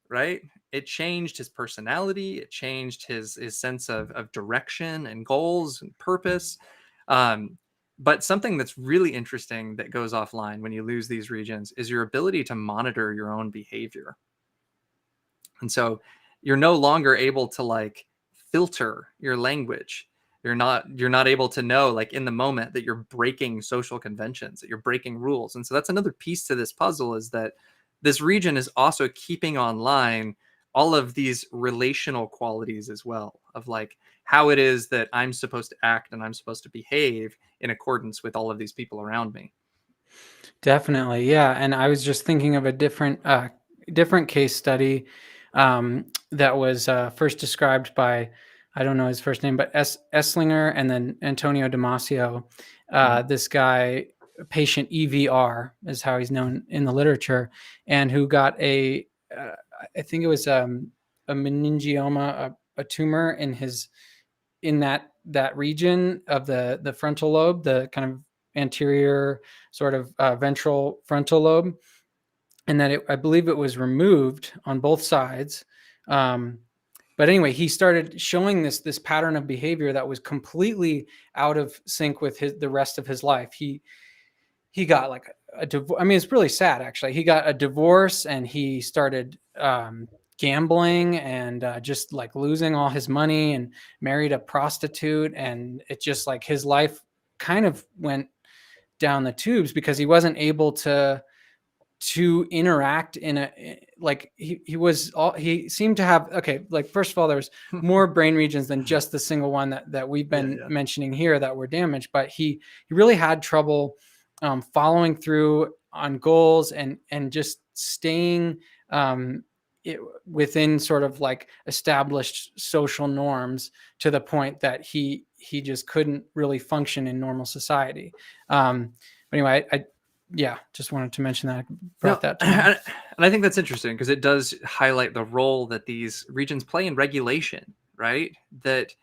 right? It changed his personality, it changed his sense of direction and goals and purpose. um, but something that's really interesting that goes offline when you lose these regions is your ability to monitor your own behavior. And so you're no longer able to like filter your language. You're not able to know like in the moment that you're breaking social conventions, that you're breaking rules. And so that's another piece to this puzzle, is that this region is also keeping online all of these relational qualities as well, of like how it is that I'm supposed to act and I'm supposed to behave in accordance with all of these people around me. Definitely, yeah. And I was just thinking of a different case study that was first described by, I don't know his first name, but Esslinger and then Antonio Damasio. Mhm. This guy, patient EVR, is how he's known in the literature, and who got uh, I think it was a meningioma, a tumor in that region of the frontal lobe, the kind of anterior sort of ventral frontal lobe, and that I believe it was removed on both sides. Um, but anyway, he started showing this pattern of behavior that was completely out of sync with the rest of his life. He got like a divorce. I mean, it's really sad actually. He got a divorce and he started gambling and just like losing all his money, and married a prostitute, and it just like his life kind of went down the tubes because he wasn't able to interact in a like he seemed to have, okay, like first of all there was more brain regions than just the single one that we've Yeah, been yeah. mentioning here that were damaged, but he really had trouble following through on goals and just staying um, it, within sort of like established social norms, to the point that he just couldn't really function in normal society. But anyway, yeah, just wanted to mention that. I No, brought that to mind. and I think that's interesting because it does highlight the role that these regions play in regulation, right? That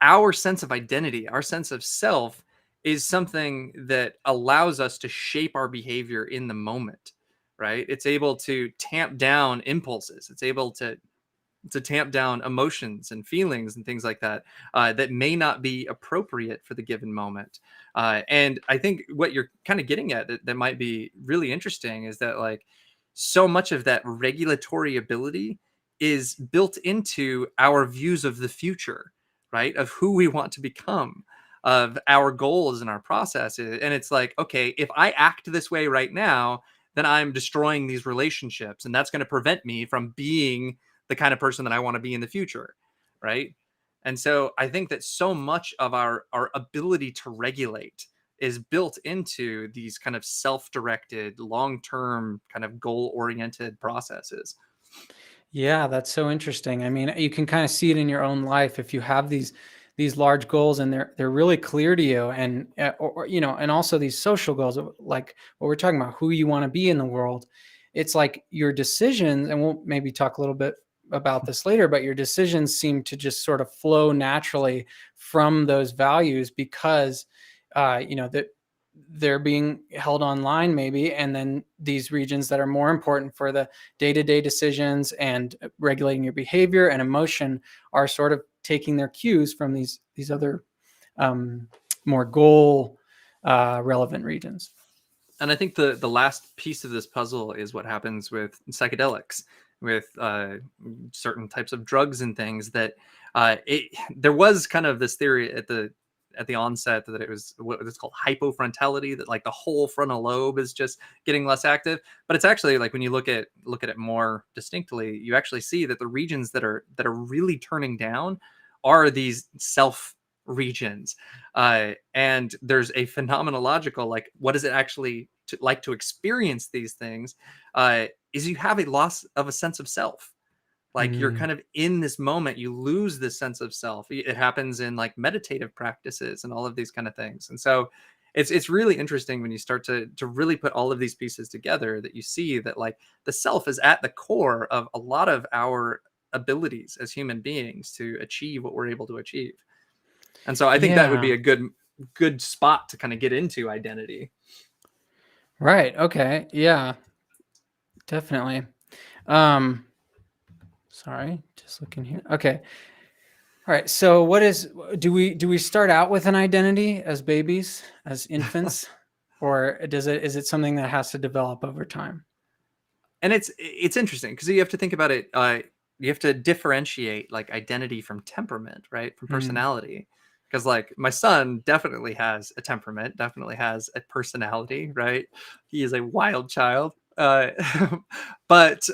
our sense of identity, our sense of self, is something that allows us to shape our behavior in the moment, right? It's able to tamp down impulses. It's able to tamp down emotions and feelings and things like that, that may not be appropriate for the given moment. And I think what you're kind of getting at that might be really interesting is that like so much of that regulatory ability is built into our views of the future, right? Of who we want to become, of our goals and our processes. And it's like, okay, if I act this way right now, then I'm destroying these relationships, and that's going to prevent me from being the kind of person that I want to be in the future, right? And so I think that so much of our ability to regulate is built into these kind of self-directed, long-term, kind of goal-oriented processes. Yeah, that's so interesting. I mean, you can kind of see it in your own life if you have these large goals and they're really clear to you, and or, you know, and also these social goals like what we're talking about, who you want to be in the world. It's like your decisions, and we'll maybe talk a little bit about this later, but your decisions seem to just sort of flow naturally from those values because you know that they're being held online maybe, and then these regions that are more important for the day-to-day decisions and regulating your behavior and emotion are sort of taking their cues from these other um, more goal relevant regions. And I think the last piece of this puzzle is what happens with psychedelics, with certain types of drugs and things that there was kind of this theory at the onset that it was what it's called hypofrontality, that like the whole frontal lobe is just getting less active. But it's actually like when you look at it more distinctly, you actually see that the regions that are really turning down are these self regions. And there's a phenomenological, like, what is it actually like to experience these things? Is you have a loss of a sense of self. Like you're Mm. kind of in this moment, you lose this sense of self. It happens in like meditative practices and all of these kind of things. And so it's really interesting when you start to really put all of these pieces together, that you see that like the self is at the core of a lot of our abilities as human beings to achieve what we're able to achieve. And so I think that would Yeah. be a good spot to kind of get into identity. Right. Okay. Yeah, definitely. Um, sorry, just looking here. Okay. All right. So what is do we start out with an identity as babies, as infants, or is it something that has to develop over time? And it's interesting because you have to think about it. You have to differentiate like identity from temperament, right? From Mm. personality. Because like my son definitely has a temperament, definitely has a personality, right? He is a wild child. But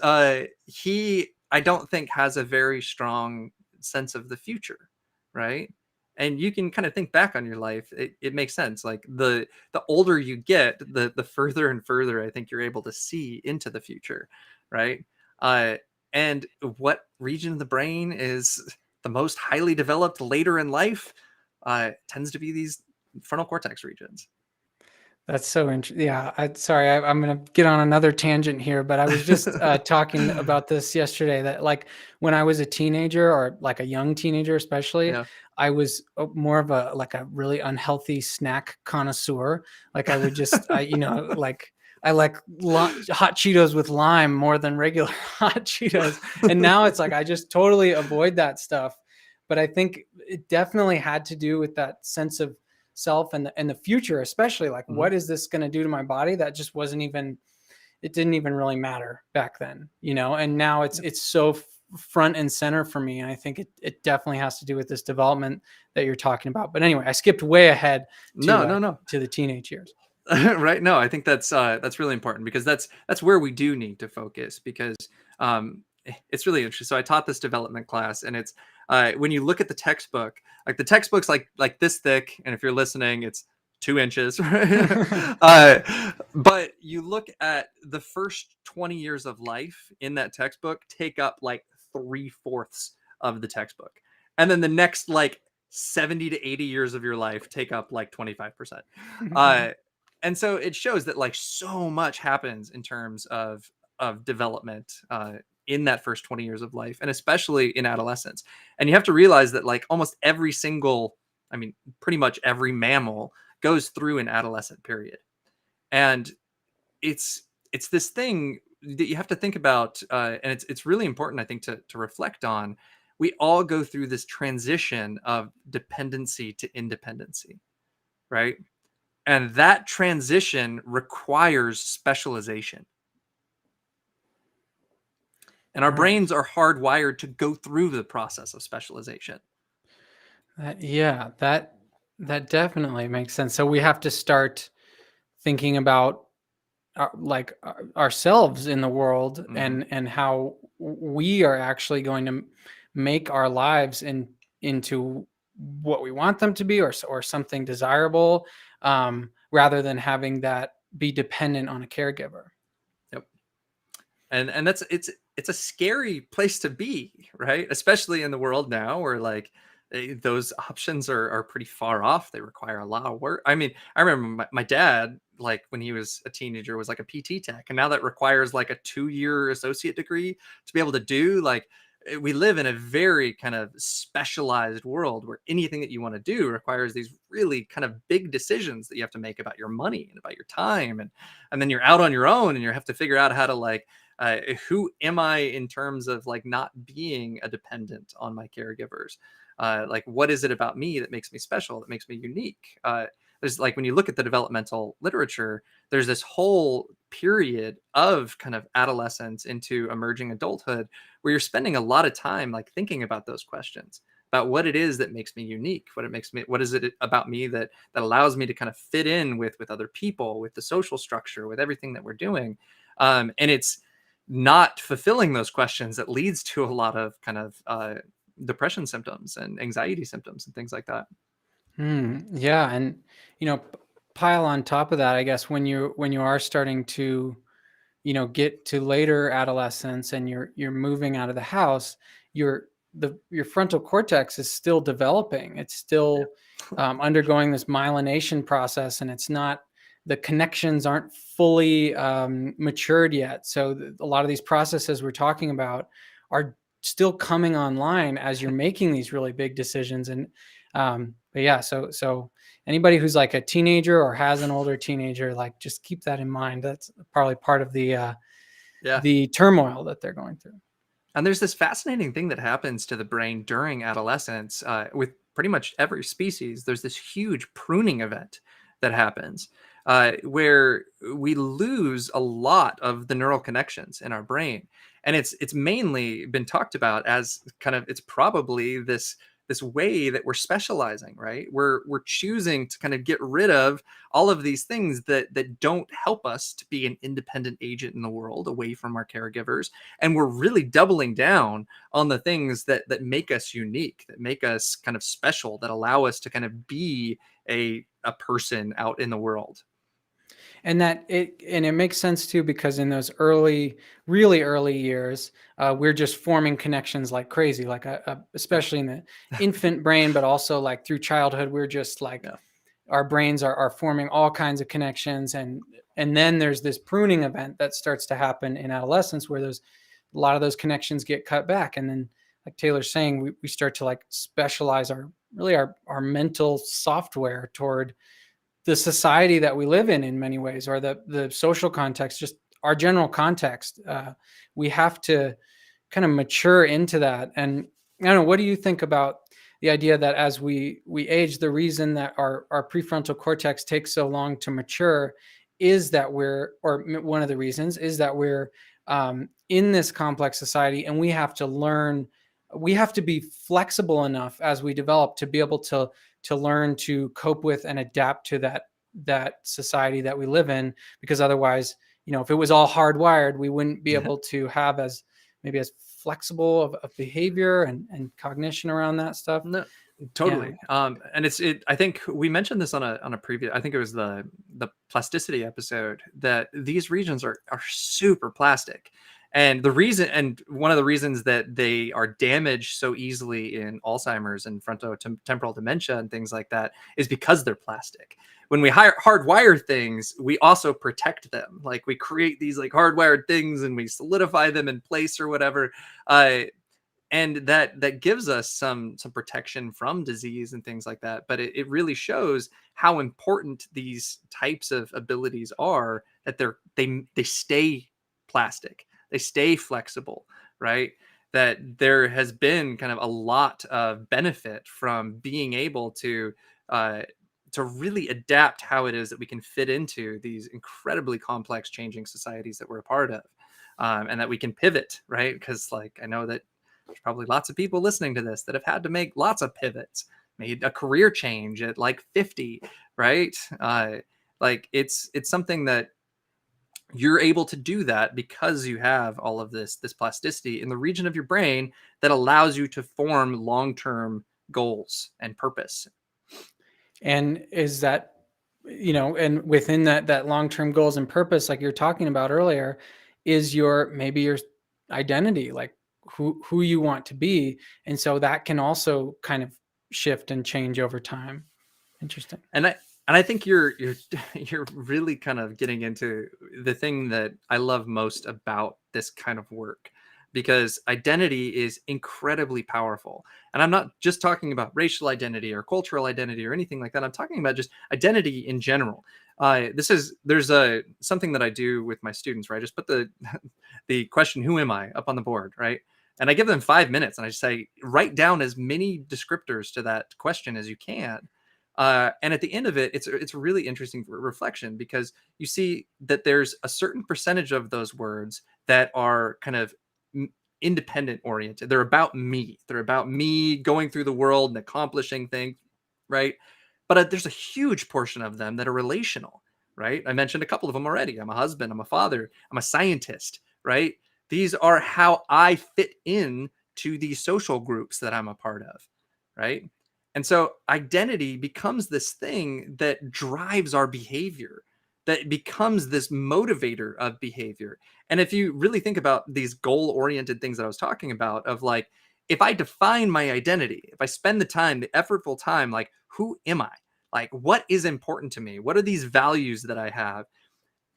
he, I don't think, has a very strong sense of the future, right? And you can kind of think back on your life. It makes sense. Like the older you get, the further and further I think you're able to see into the future, right? Uh, and what region of the brain is the most highly developed later in life tends to be these frontal cortex regions. That's so interesting. Yeah, I'm going to get on another tangent here, but I was just talking about this yesterday that like when I was a teenager or like a young teenager, especially, Yeah. I was more of a like a really unhealthy snack connoisseur. Like I would just, you know, like I like hot Cheetos with lime more than regular hot Cheetos. And now it's like I just totally avoid that stuff. But I think it definitely had to do with that sense of self and the future, especially like Mhm. what is this going to do to my body, that just wasn't even, it didn't even really matter back then, you know. And now it's so front and center for me, and I think it definitely has to do with this development that you're talking about. But anyway, I skipped way ahead No, no, no. to the teenage years. Right. No, I think that's really important because that's where we do need to focus because it's really interesting. So I taught this development class, and it's when you look at the textbook, like the textbook's like this thick, and if you're listening, it's 2 inches. Right? But you look at the first 20 years of life in that textbook take up like 3/4 of the textbook, and then the next like 70 to 80 years of your life take up like 25%. Uh, and so it shows that like so much happens in terms of development in that first 20 years of life, and especially in adolescence. And you have to realize that like almost every single, I mean pretty much every mammal goes through an adolescent period. And it's this thing that you have to think about, and it's really important I think to reflect on. We all go through this transition of dependency to independency, right? And that transition requires specialization. And our Right. brains are hardwired to go through the process of specialization. Yeah, that definitely makes sense. So we have to start thinking about like ourselves in the world, Hmm. and how we are actually going to make our lives into what we want them to be, or something desirable. rather than having that be dependent on a caregiver. Yep. And that's it's a scary place to be, right? Especially in the world now where like those options are pretty far off. They require a lot of work. I mean, I remember my dad, like when he was a teenager, was like a PT tech, and now that requires like a 2-year associate degree to be able to do. Like we live in a very kind of specialized world where anything that you want to do requires these really kind of big decisions that you have to make about your money and about your time, and then you're out on your own and you have to figure out how to like who am I in terms of like not being a dependent on my caregivers? Like, what is it about me that makes me special, that makes me unique? There's like when you look at the developmental literature, there's this whole period of kind of adolescence into emerging adulthood where you're spending a lot of time like thinking about those questions about what it is that makes me unique, what is it about me that allows me to kind of fit in with other people, with the social structure, with everything that we're doing. And it's not fulfilling those questions that leads to a lot of kind of depression symptoms and anxiety symptoms and things like that. Yeah, and pile on top of that, I guess when you are starting to get to later adolescence and you're moving out of the house, your frontal cortex is still developing. It's still undergoing this myelination process, and the connections aren't fully matured yet. So a lot of these processes we're talking about are still coming online as you're making these really big decisions. And but yeah, so anybody who's like a teenager or has an older teenager, like just keep that in mind. That's probably part of the turmoil that they're going through. And there's this fascinating thing that happens to the brain during adolescence with pretty much every species. There's this huge pruning event that happens where we lose a lot of the neural connections in our brain. And it's mainly been talked about as kind of, it's probably this way that we're specializing, right? We're choosing to kind of get rid of all of these things that don't help us to be an independent agent in the world away from our caregivers, and we're really doubling down on the things that make us unique, that make us kind of special, that allow us to kind of be a person out in the world. And it makes sense too, because in those really early years, we're just forming connections like crazy, like Yeah. especially in the infant brain, but also like through childhood, we're just like Yeah. our brains are forming all kinds of connections, and then there's this pruning event that starts to happen in adolescence where a lot of those connections get cut back, and then like Taylor's saying, we start to like specialize our mental software toward the society that we live in many ways, or the social context, just our general context. We have to kind of mature into that. And I don't know, what do you think about the idea that as we age, the reason that our prefrontal cortex takes so long to mature is that one of the reasons is that we're in this complex society, and we have to be flexible enough as we develop to be able to learn to cope with and adapt to that society that we live in, because otherwise, if it was all hardwired, we wouldn't be able to have as flexible of behavior and cognition around that stuff. No, Yeah. totally. And I think we mentioned this on a previous, I think it was the plasticity episode, that these regions are super plastic. And one of the reasons that they are damaged so easily in Alzheimer's and frontotemporal dementia and things like that is because they're plastic. When we hardwire things, we also protect them. Like we create these like hardwired things and we solidify them in place or whatever. And that gives us some protection from disease and things like that. But it really shows how important these types of abilities are, that they stay plastic, they stay flexible, right? That there has been kind of a lot of benefit from being able to really adapt how it is that we can fit into these incredibly complex changing societies that we're a part of. And that we can pivot, right? Because like I know that there's probably lots of people listening to this that have had to make lots of pivots, made a career change at like 50, right? Like it's something that you're able to do that because you have all of this plasticity in the region of your brain that allows you to form long-term goals and purpose. And is that and within that long-term goals and purpose, like you're talking about earlier, is maybe your identity, like who you want to be. And so that can also kind of shift and change over time. Interesting. And I think you're you're really kind of getting into the thing that I love most about this kind of work, because identity is incredibly powerful. And I'm not just talking about racial identity or cultural identity or anything like that. I'm talking about just identity in general. There's a something that I do with my students, right? I just put the question, who am I, up on the board, right? And I give them 5 minutes and I say, write down as many descriptors to that question as you can. And at the end of it, it's a really interesting reflection, because you see that there's a certain percentage of those words that are kind of independent oriented. They're about me. They're about me going through the world and accomplishing things, right? But there's a huge portion of them that are relational, right? I mentioned a couple of them already. I'm a husband. I'm a father. I'm a scientist, right? These are how I fit in to these social groups that I'm a part of, right? And so identity becomes this thing that drives our behavior, that becomes this motivator of behavior. And if you really think about these goal oriented things that I was talking about, of like, if I define my identity, if I spend the time, the effortful time, like, who am I? Like, what is important to me? What are these values that I have?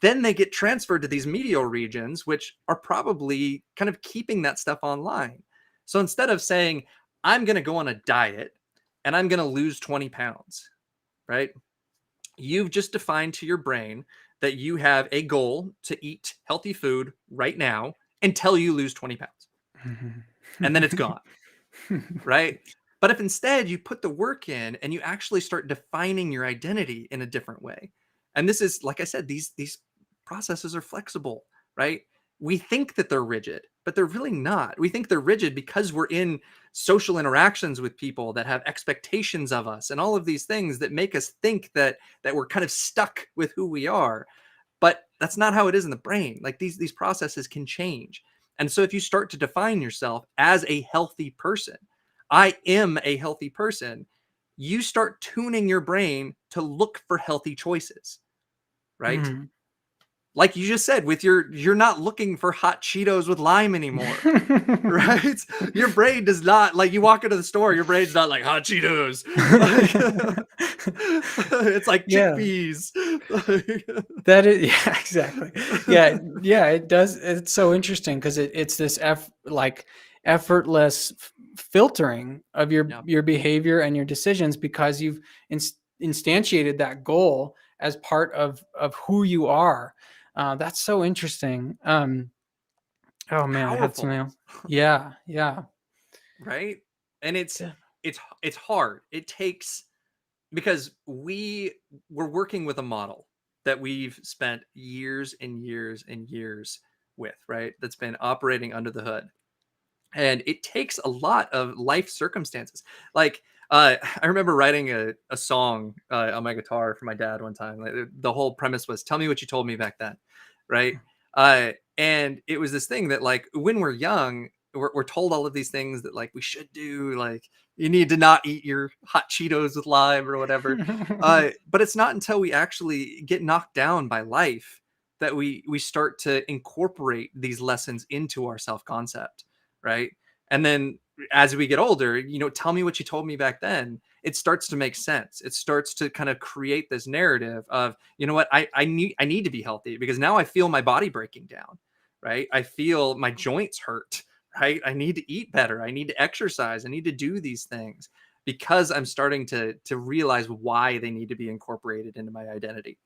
Then they get transferred to these medial regions, which are probably kind of keeping that stuff online. So instead of saying, I'm going to go on a diet and I'm going to lose 20 pounds, right? You've just defined to your brain that you have a goal to eat healthy food right now until you lose 20 pounds. And then it's gone, right? But if instead you put the work in and you actually start defining your identity in a different way, and this is, like I said, these processes are flexible, right? We think that they're rigid, but they're really not. We think they're rigid because we're in social interactions with people that have expectations of us and all of these things that make us think that we're kind of stuck with who we are. But that's not how it is in the brain. Like, these processes can change. And so if you start to define yourself as a healthy person, I am a healthy person, you start tuning your brain to look for healthy choices, right? Mhm. Like you just said, with you're not looking for hot Cheetos with lime anymore, right? Your brain does not, like, you walk into the store, your brain's not like, hot Cheetos. Like, it's like Yeah. chickpeas. That is, yeah, exactly. Yeah, yeah, it does. It's so interesting because it's this like effortless filtering of Yeah. your behavior and your decisions, because you've instantiated that goal as part of who you are. That's so interesting. Oh man, I had something Powerful, else. Yeah, yeah. right? And Yeah. it's hard. It takes, because we're working with a model that we've spent years and years and years with, right? That's been operating under the hood. And it takes a lot of life circumstances. Like, I remember writing a song on my guitar for my dad one time. Like, the whole premise was, tell me what you told me back then, right? And it was this thing that, like, when we're young, we're told all of these things that, like, we should do, like, you need to not eat your hot Cheetos with lime or whatever. But it's not until we actually get knocked down by life that we start to incorporate these lessons into our self concept, right? And then as we get older, tell me what you told me back then. It starts to make sense. It starts to kind of create this narrative of, you know what, I need to be healthy, because now I feel my body breaking down, right? I feel my joints hurt, right? I need to eat better. I need to exercise. I need to do these things, because I'm starting to realize why they need to be incorporated into my identity.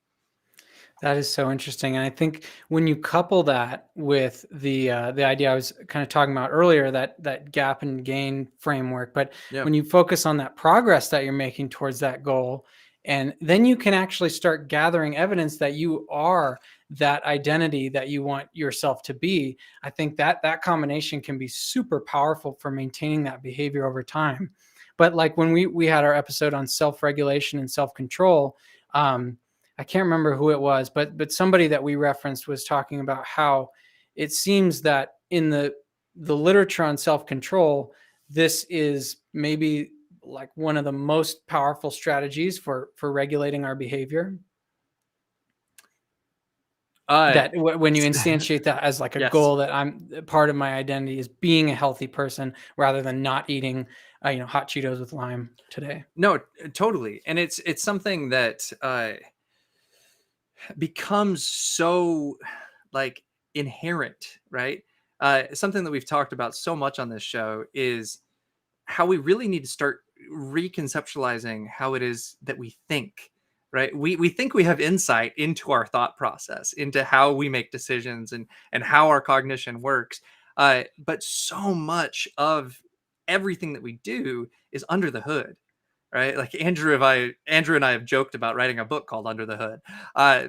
That is so interesting, and I think when you couple that with the idea I was kind of talking about earlier, that gap and gain framework, but Yeah. when you focus on that progress that you're making towards that goal, and then you can actually start gathering evidence that you are that identity that you want yourself to be. I think that combination can be super powerful for maintaining that behavior over time. But like when we had our episode on self-regulation and self-control, I can't remember who it was, but somebody that we referenced was talking about how it seems that in the literature on self-control, this is maybe like one of the most powerful strategies for regulating our behavior. That when you instantiate that as like a Yes. goal, that I'm part of my identity is being a healthy person rather than not eating, hot Cheetos with lime today. No, totally. And it's something that becomes so like inherent, right? Something that we've talked about so much on this show is how we really need to start reconceptualizing how it is that we think, right? We think we have insight into our thought process, into how we make decisions, and how our cognition works. But so much of everything that we do is under the hood, right? Like Andrew and I have joked about writing a book called Under the Hood,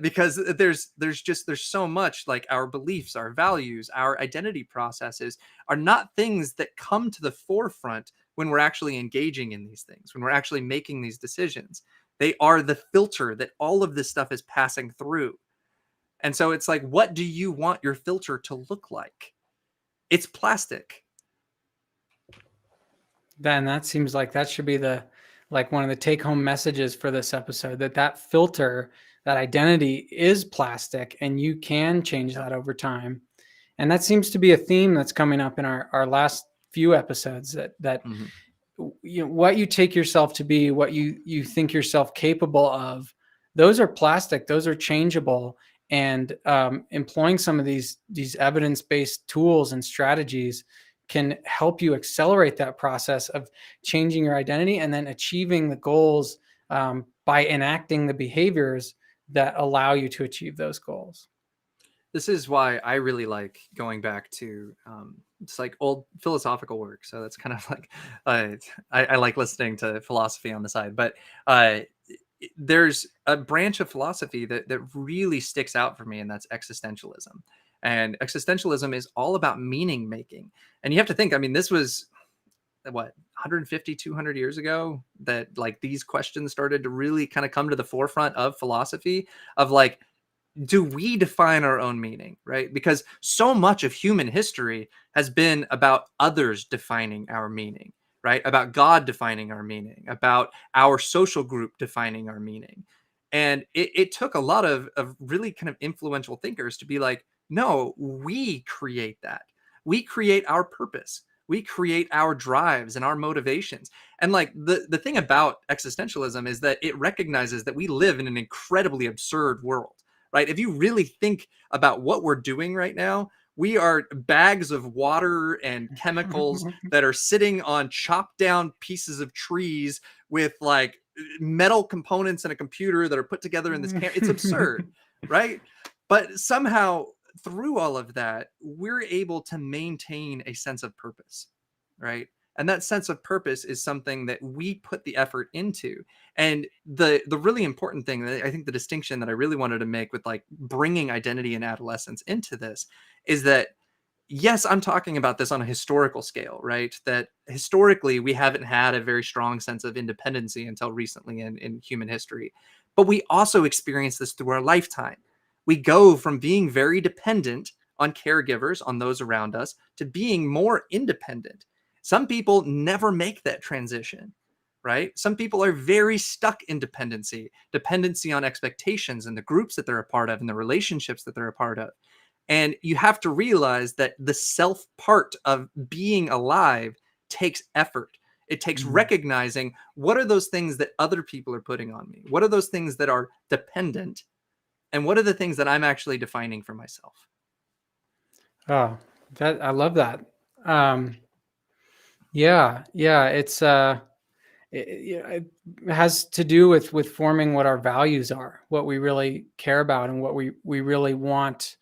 because there's so much, like our beliefs, our values, our identity processes are not things that come to the forefront when we're actually engaging in these things, when we're actually making these decisions. They are the filter that all of this stuff is passing through. And so it's like, what do you want your filter to look like? It's plastic. Then that seems like that should be one of the take home messages for this episode, that filter, that identity is plastic and you can change that over time. And that seems to be a theme that's coming up in our last few episodes, that Mhm. what you take yourself to be, what you think yourself capable of, those are plastic, those are changeable. And employing some of these evidence-based tools and strategies can help you accelerate that process of changing your identity and then achieving the goals, by enacting the behaviors that allow you to achieve those goals. This is why I really like going back to it's like old philosophical work. So that's kind of like I like listening to philosophy on the side, but there's a branch of philosophy that really sticks out for me, and that's existentialism. And existentialism is all about meaning making. And you have to think, I mean, this was what, 150, 200 years ago that like these questions started to really kind of come to the forefront of philosophy, of like, do we define our own meaning, right? Because so much of human history has been about others defining our meaning, right? About God defining our meaning, about our social group defining our meaning. And it took a lot of really kind of influential thinkers to be like, no, we create that. We create our purpose. We create our drives and our motivations. And like the thing about existentialism is that it recognizes that we live in an incredibly absurd world, right? If you really think about what we're doing right now, we are bags of water and chemicals that are sitting on chopped down pieces of trees with like metal components and a computer that are put together in this camera. It's absurd, right? But somehow through all of that, we're able to maintain a sense of purpose, right? And that sense of purpose is something that we put the effort into. And the really important thing, I think the distinction that I really wanted to make with like bringing identity and adolescence into this, is that yes, I'm talking about this on a historical scale, right? That historically we haven't had a very strong sense of independency until recently in human history. But we also experience this through our lifetime. We go from being very dependent on caregivers, on those around us, to being more independent. Some people never make that transition, right? Some people are very stuck in dependency on expectations and the groups that they're a part of and the relationships that they're a part of. And you have to realize that the self part of being alive takes effort. It takes recognizing, what are those things that other people are putting on me? What are those things that are dependent? And what are the things that I'm actually defining for myself? Oh, that I love that. Yeah, it's it has to do with forming what our values are, what we really care about, and what we really want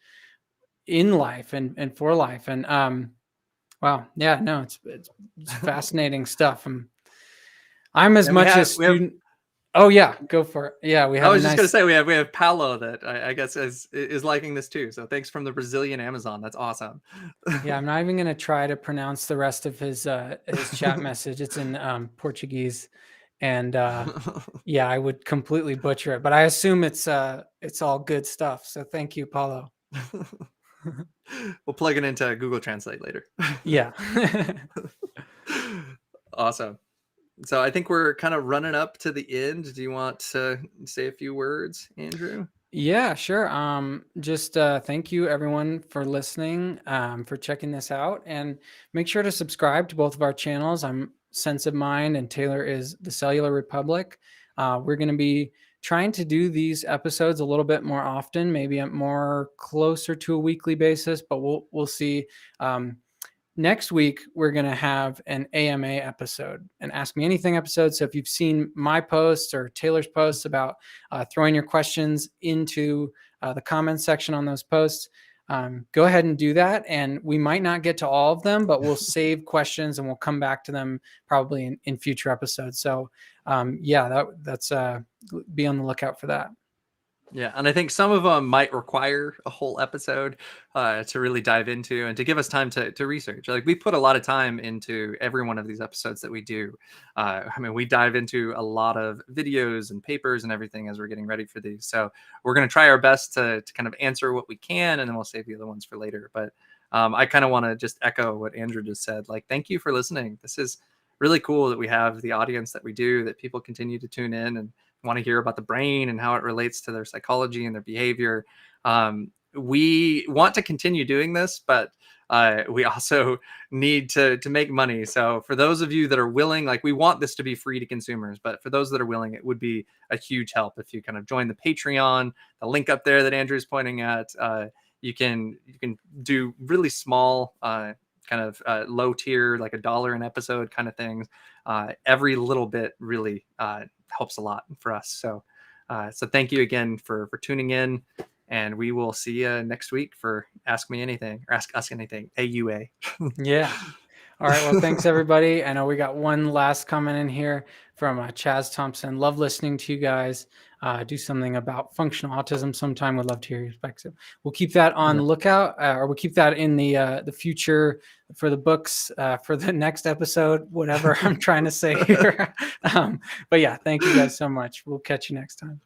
in life and for life. And wow, yeah, no, it's fascinating stuff. I'm as And we much a have we have student. Oh yeah, go for it. Yeah, we I have a was just gonna nice. say we have Paolo that I guess is liking this too. So thanks from the Brazilian Amazon. That's awesome. Yeah, I'm not even gonna try to pronounce the rest of his chat message. It's in Portuguese, and yeah, I would completely butcher it, but I assume it's all good stuff. So thank you, Paulo. We'll plug it into Google Translate later. Yeah. Awesome. So I think we're kind of running up to the end. Do you want to say a few words, Andrew? Yeah, sure. Just thank you everyone for listening, for checking this out, and make sure to subscribe to both of our channels. I'm Sense of Mind, and Taylor is the Cellular Republic. We're going to be trying to do these episodes a little bit more often, maybe a more closer to a weekly basis, but we'll see. Um, Next week, we're going to have an AMA episode, an Ask Me Anything episode. So if you've seen my posts or Taylor's posts about throwing your questions into the comments section on those posts, go ahead and do that. And we might not get to all of them, but we'll save questions and we'll come back to them probably in future episodes. So that's be on the lookout for that. Yeah, and I think some of them might require a whole episode to really dive into and to give us time to research. Like we put a lot of time into every one of these episodes that we do. I mean, we dive into a lot of videos and papers and everything as we're getting ready for these. So we're going to try our best to kind of answer what we can, and then we'll save the other ones for later. But I kind of want to just echo what Andrew just said. Like, thank you for listening. This is really cool that we have the audience that we do, that people continue to tune in and want to hear about the brain and how it relates to their psychology and their behavior. We want to continue doing this, but we also need to make money. So for those of you that are willing, like we want this to be free to consumers, but for those that are willing, it would be a huge help if you kind of join the Patreon, the link up there that Andrew's pointing at. You can do really small kind of low tier, like $1 an episode kind of things. Every little bit really helps a lot for us. So thank you again for tuning in, and we will see you next week for Ask Me Anything, or Ask Us Anything, AUA. Yeah. All right. Well, thanks everybody. I know we got one last comment in here from Chaz Thompson. Love listening to you guys. Do something about functional autism sometime. Would love to hear your perspective. We'll keep that on the lookout, or we'll keep that in the future for the books for the next episode. Whatever I'm trying to say here. But yeah, thank you guys so much. We'll catch you next time.